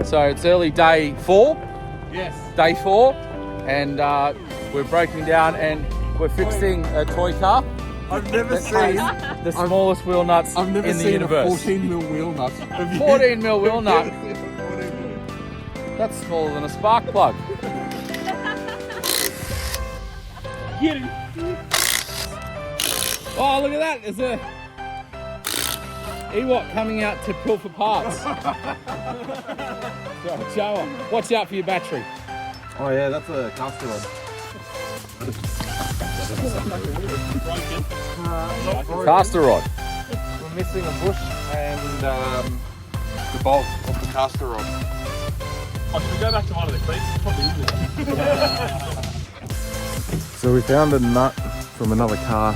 So it's early day 4. Yes. Day 4, and we're breaking down and we're fixing a toy car. I've never seen the smallest wheel nuts in the universe. A 14mm wheel nut. 14mm wheel nut. That's smaller than a spark plug. Get it. Oh, look at that! There's a Ewok coming out to pilfer parts. Show her. Watch out for your battery. Oh yeah, that's a caster rod. Caster rod. We're missing a bush and the bolt of the caster rod. Oh, should we go back to one of the cleats? Probably in there. So we found a nut from another car.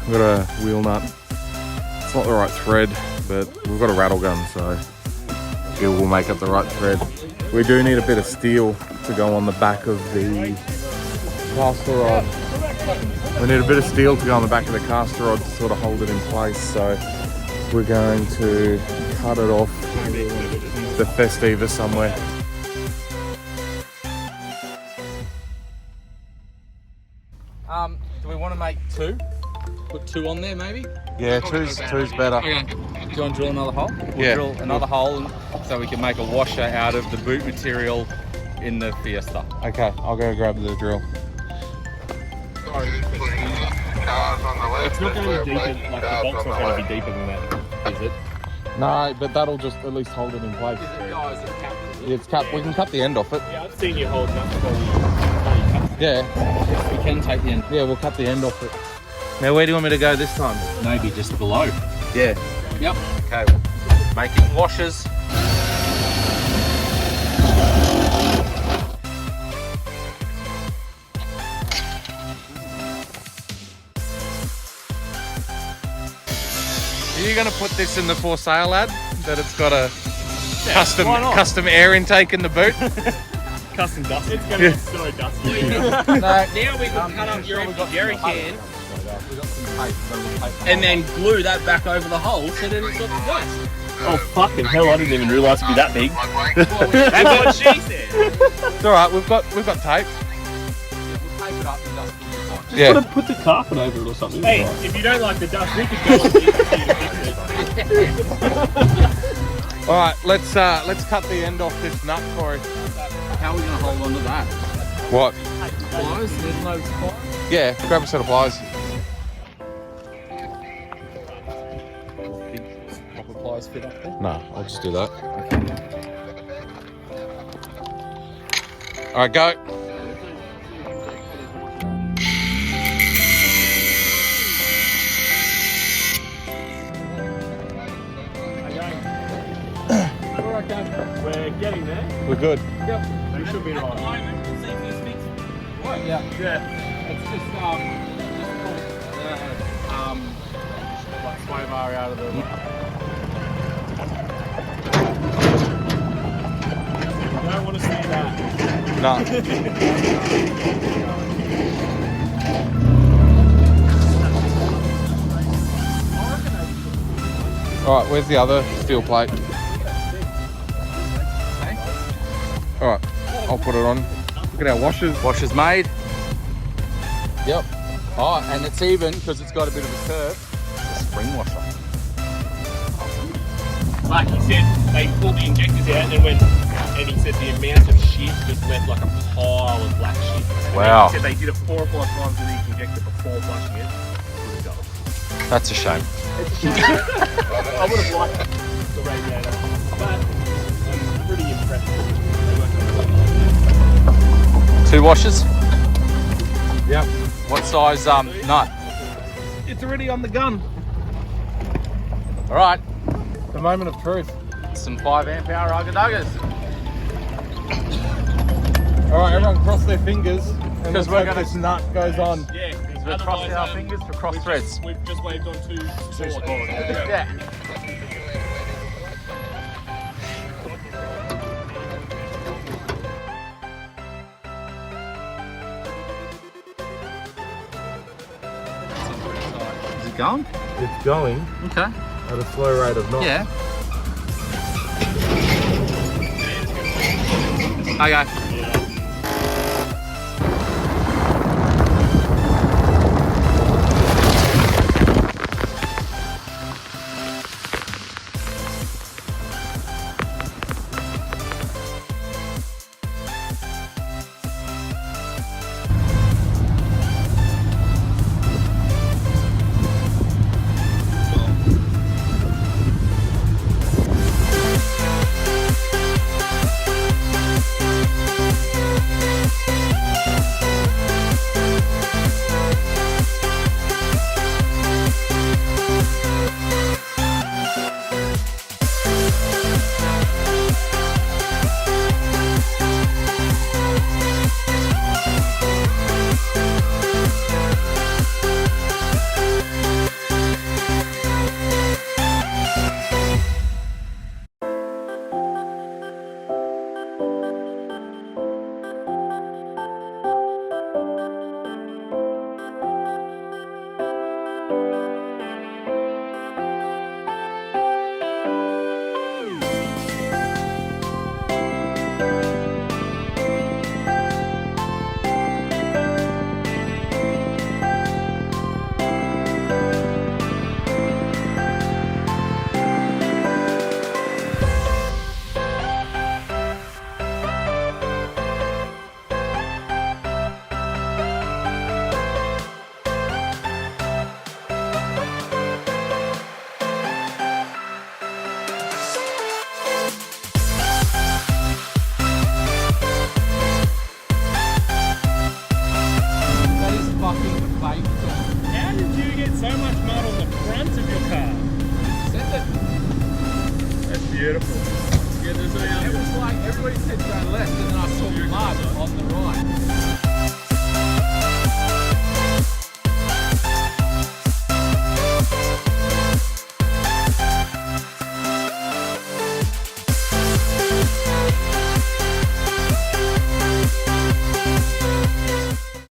We've got a wheel nut. It's not the right thread, but we've got a rattle gun, so it will make up the right thread. We do need a bit of steel to go on the back of the caster rod. We need a bit of steel to go on the back of the caster rod to sort of hold it in place, so we're going to cut it off the festiva somewhere. Do we want to make 2? Put 2 on there maybe? Yeah, two's better. Okay. Do you want to drill another hole? We'll drill another hole so we can make a washer out of the boot material in the Fiesta. Okay, I'll go grab the drill. It's not going to be deeper, like the bolt's not going to be deeper than that, is it? No, but that'll just at least hold it in place. It's capped. We can cut the end off it. Yeah, I've seen you hold that before you cut. Yeah. We can take the end. Yeah, we'll cut the end off it. Now, where do you want me to go this time? Maybe just below. Yeah. Yep. Okay. Making washers. Are you going to put this in the for sale ad? That it's got a custom air intake in the boot? Custom dust. It's going to be so dusty. Now we can cut up your empty jerry can and then glue that back over the hole so then it's not the dust. Oh fucking hell, I didn't even realise it'd be that big. That's what she said. It's alright, we've got tape. We'll tape it up and dust it. Yeah. Put the carpet over it or something. Hey, if you don't like the dust, we could go on the Alright, let's cut the end off this nut, Corey. How are we going to hold on to that? What? Pliers? There's no pliers? Yeah, grab a set of pliers. Big proper pliers fit up there? No, I'll just do that. Alright, go. We're getting there. We're good. Yep. We should be right. What? Yeah. It's just like sway bar out of the. I don't want to see that. No. Alright, where's the other steel plate? Alright, I'll put it on. Look at our washers. Washers made. Yep. Oh, and it's even because it's got a bit of a curve. It's a spring washer. Like he said, they pulled the injectors out and he said the amount of shit just left like a pile of black shit. Wow. He said they did it 4 or 5 times with each injector before flushing it. That's a shame. I would have liked the radiator, but I'm pretty impressed. 2 washers. Yep. What size nut? It's already on the gun. All right. The moment of truth. Some 5 amp hour Oodnadatas. Alright, everyone cross their fingers. Because we're going this nut goes on. Yeah, We're crossing our fingers for cross threads. We've just waved on 2 swords. Yeah. Is it going? It's going Okay. at a slow rate of knots. Yeah. Okay. How did you get so much mud on the front of your car?